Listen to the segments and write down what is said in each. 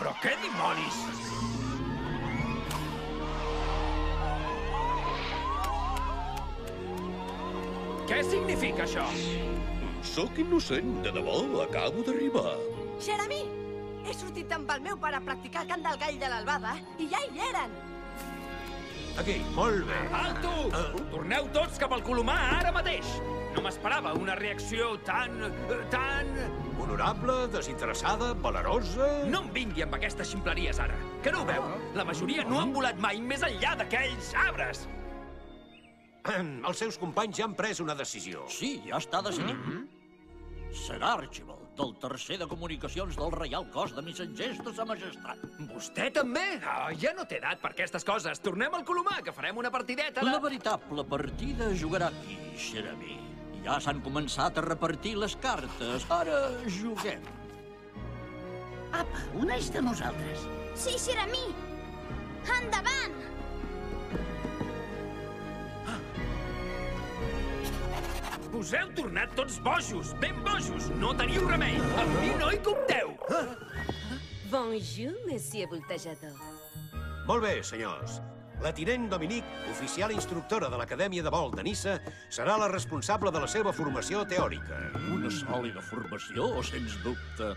Però què dimonis? Què significa això? Sóc innocent, de debò, acabo d'arribar. Jeremy! He sortit amb el meu pare a practicar el cant del gall de l'albada i ja hi eren! Aquí, molt bé. Alto! Torneu tots cap al Colomar ara mateix! No m'esperava una reacció tan... Honorable, desinteressada, valerosa... No em vingui amb aquestes ximpleries ara, que no ho veu? La majoria no han volat mai més enllà d'aquells arbres! Els seus companys ja han pres una decisió. Sí, ja està decidit. Serà Archibald, del tercer de comunicacions del Reial Cos de Missatgers de Sa Majestat. Vostè també? Ja no té edat per aquestes coses. Tornem al Colomar, que farem una partideta de... La veritable partida jugarà aquí, Jeremy. Ja s'han començat a repartir les cartes. Ara juguem. Apa, una és de nosaltres. Sí, Jeremy! Endavant! Us heu tornat tots bojos, ben bojos. No teniu remei. Amb mi no hi compteu. Bonjour, monsieur voltejador. Molt bé, senyors. La tinent Dominique, oficial instructora de l'Acadèmia de Vol de Niça, serà la responsable de la seva formació teòrica. Una sòlida formació, sens dubte.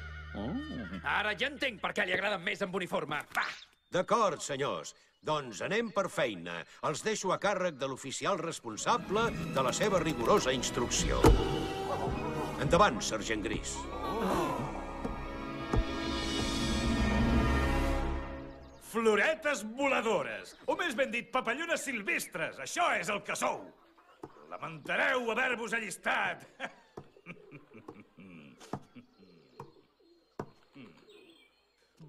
Ara ja entenc per què li agraden més amb uniforme. Va! D'acord, senyors. Doncs anem per feina. Els deixo a càrrec de l'oficial responsable de la seva rigorosa instrucció. Endavant, sergent Gris. Floretes voladores, o més ben dit, papallones silvestres. Això és el que sou. Lamentareu haver-vos allistat.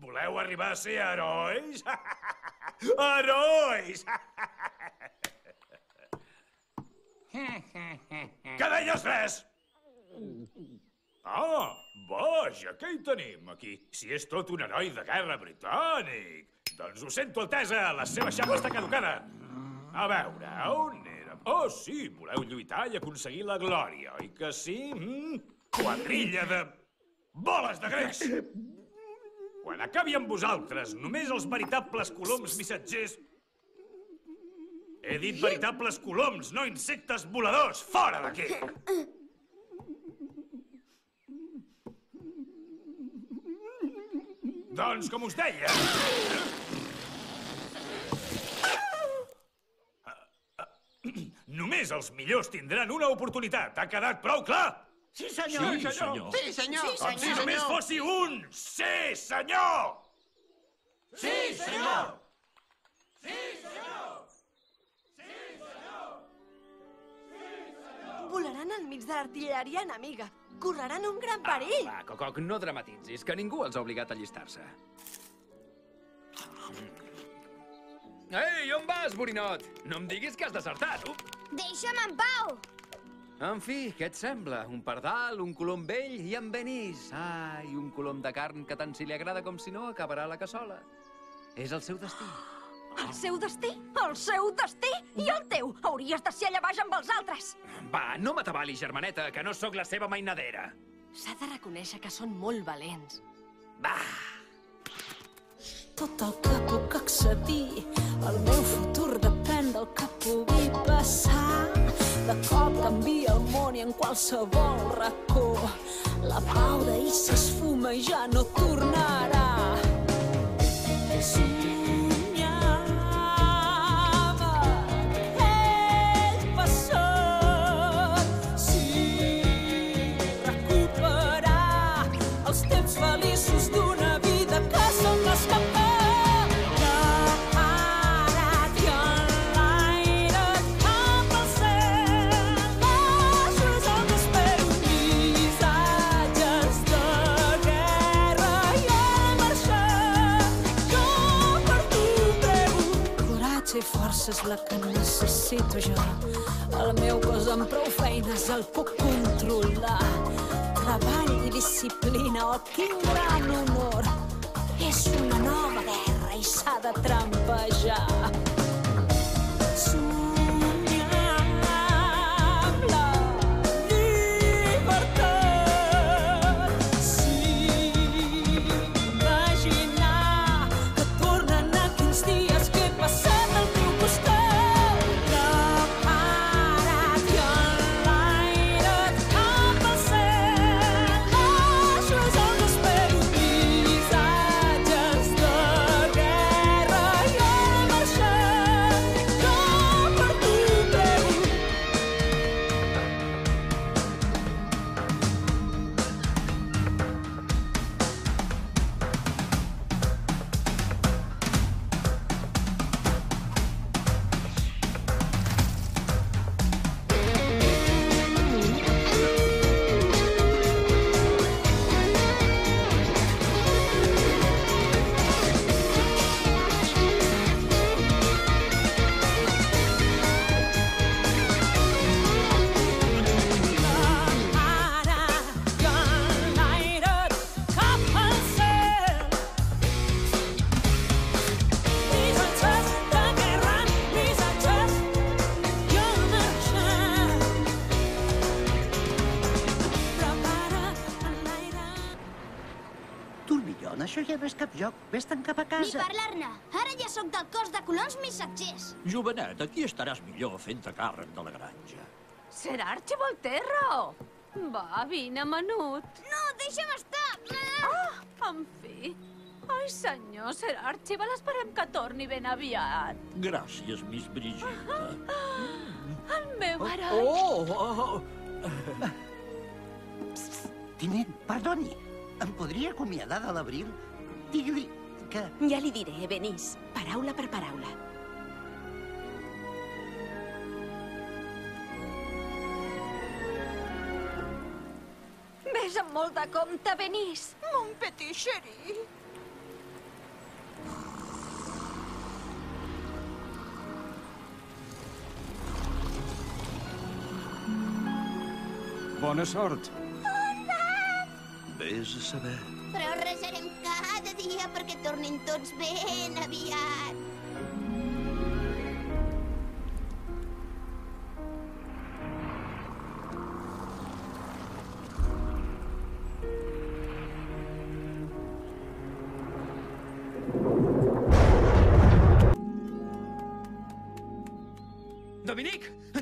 Voleu arribar a ser herois? Herois! Què deies, res? Ah, vaja, què hi tenim aquí? Si és tot un heroi de guerra britànic. Doncs ho sento, Altesa, la seva xapa està caducada. A veure, on érem? Oh, sí, voleu lluitar i aconseguir la glòria, oi que sí? Quadrilla de... boles de greix! Quan acabi amb vosaltres, només els veritables coloms missatgers... He dit veritables coloms, no insectes voladors! Fora d'aquí! Doncs, com us deia... Només els millors tindran una oportunitat. Ha quedat prou clar? Sí, senyor. Sí, senyor. Sí, senyor. Com si només fossi un! Sí, senyor! Sí, senyor. Volaran enmig de l'artilleria enemiga. Correran un gran perill. Va, Cococ, no dramatitzis, que ningú els ha obligat a allistar-se. Ei, on vas, borinot? No em diguis que has desertat. Deixa'm en pau! En fi, què et sembla? Un pardal, un colom vell i en Benís. Ai, un colom de carn que tant si li agrada com si no acabarà a la cassola. És el seu destí. El seu destí? El seu destí? I el teu? Hauries de ser allà baix amb els altres. Va, no m'atabalis, germaneta, que no sóc la seva mainadera. S'ha de reconèixer que són molt valents. Va! Tot el que puc accedir, el meu futur depèn del que pugui passar. De cop canvia el món i en qualsevol racó la pau d'ahir s'esfuma i ja no tornarà. Feliços d'una vida que són l'escapar. Parat i enlaire cap al cel, baixos on espero missatges de guerra i he marxat. Jo per tu prego. Coratge i força és la que necessito jo. El meu cos amb prou feines el puc controlar. Treball i disciplina, oh, quin gran honor. És una nova guerra i s'ha de trampejar. millor, això ja no és cap joc. Vés-te'n cap a Ni casa. parlar-ne. Ara ja sóc del cos de colons missatgers. Jovenet, aquí estaràs millor fent-te càrrec de la granja. Sir Archibald té raó. Va, vine, menut. No, deixa'm estar. En fi. Ai, senyor, Sir Archibald, esperem que torni ben aviat. Gràcies, Miss Brigitte. El meu heroi. Oh! Tinent, perdoni. Em podria acomiadar de l'Abril? Digui-li que... Ja li diré, Benís, paraula per paraula. Ves amb molt de compte, Benís. Mon petit chéri. Bona sort. Vés a saber. Però resarem cada dia perquè tornin tots ben aviat.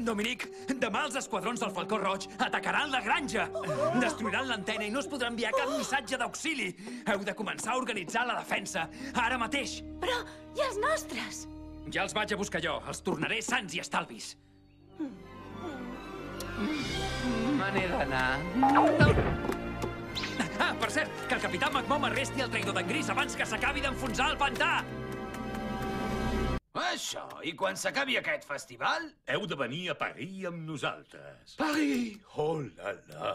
Dominic, demà els esquadrons del Falcó Roig atacaran la granja. Destruiran l'antena i no es podrà enviar cap missatge d'auxili. Heu de començar a organitzar la defensa, ara mateix. Però, i els nostres? Ja els vaig a buscar jo, els tornaré sants i estalvis. Me n'he d'anar. Ah, per cert, que el capità McMom arresti el traïdor d'en Gris abans que s'acabi d'enfonsar el pantà. Això, i quan s'acabi aquest festival... Heu de venir a Paris amb nosaltres. Paris! Oh la la!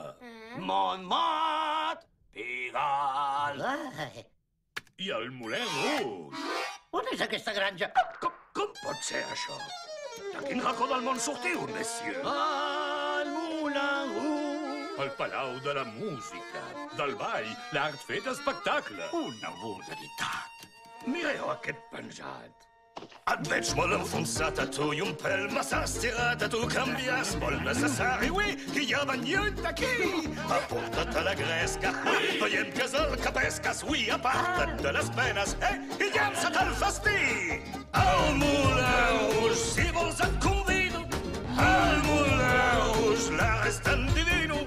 Montmartre! Pigalle! I el Moulin Rouge! On és aquesta granja? Com pot ser això? De quin racó del món sortiu, monsieur? El Moulin Rouge! El Palau de la Música, del ball, l'art fet espectacle. Una vulgaritat! Mireu aquest penjat. Et veig molt enfonsat a tu i un pèl massa estirat a tu. Canvies molt necessari, oui, que hi ha banyut d'aquí. Aporta't a la gresca, oui, veiem que és el que pesques, oui, aparta't de les penes, i llança't al festí. Al Moulin Rouge, si vols et convido. Al Moulin Rouge, l'art és tan divino.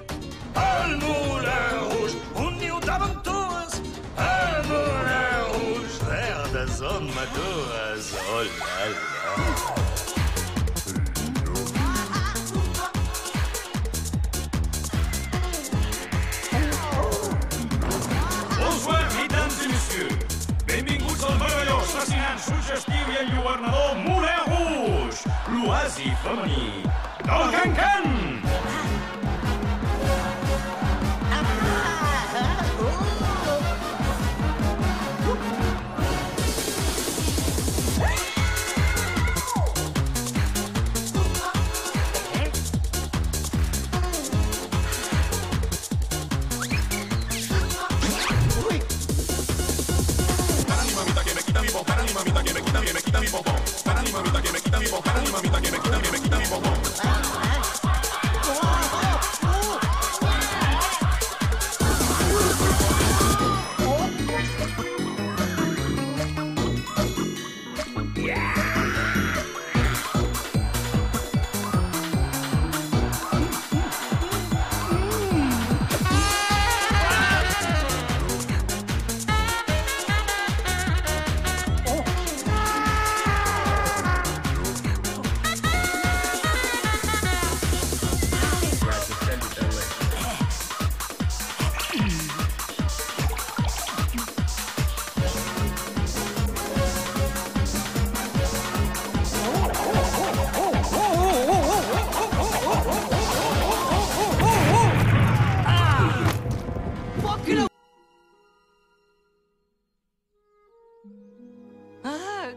Al Moulin Rouge, un niu d'aventures. Al Moulin Rouge, verdes o madures, oh la la. Bonsoir, mesdames et messieurs. Benvinguts al meravellós, fascinant, suggestiu i enlluernador Moulin Rouge, l'oasi femení del Can-Can.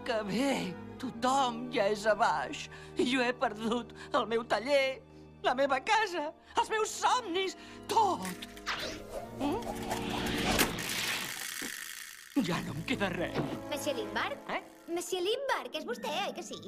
Que bé, tothom ja és a baix. I jo he perdut el meu taller, la meva casa, els meus somnis, tot. Ja no em queda res. Monsieur Lindbergh? Monsieur Lindbergh, és vostè, oi que sí?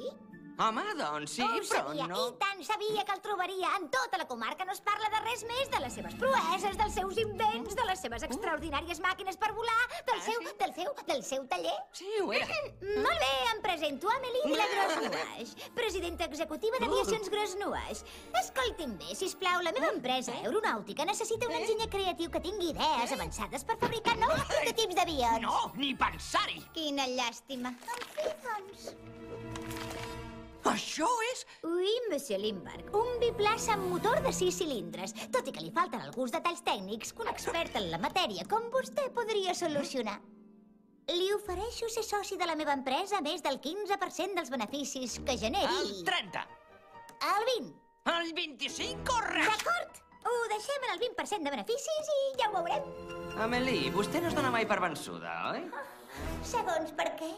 Home, doncs sí, Ho però sabia, no... i tant sabia que el trobaria. En tota la comarca no es parla de res més de les seves proeses, dels seus invents, de les seves extraordinàries màquines per volar, del seu taller. Sí, ho era. Molt bé, em presento Amélie de la Gros-Nuage, presidenta executiva d'Aviacions Gros-Nuage. Escolti'm bé, sisplau, la meva empresa aeronàutica necessita un enginyer creatiu que tingui idees avançades per fabricar nous prototips d'avions. No, ni pensar-hi. Quina llàstima. En fi, doncs... Això és... Oui, monsieur Lindbergh, un biplaça amb motor de 6 cilindres, tot i que li falten alguns detalls tècnics que un expert en la matèria com vostè podria solucionar. Li ofereixo ser soci de la meva empresa a més del 15% dels beneficis que generi... El 30. El 20. El 25 o res. D'acord, ho deixem en el 20% de beneficis i ja ho veurem. Amélie, vostè no es dona mai per vençuda, oi? Segons per què?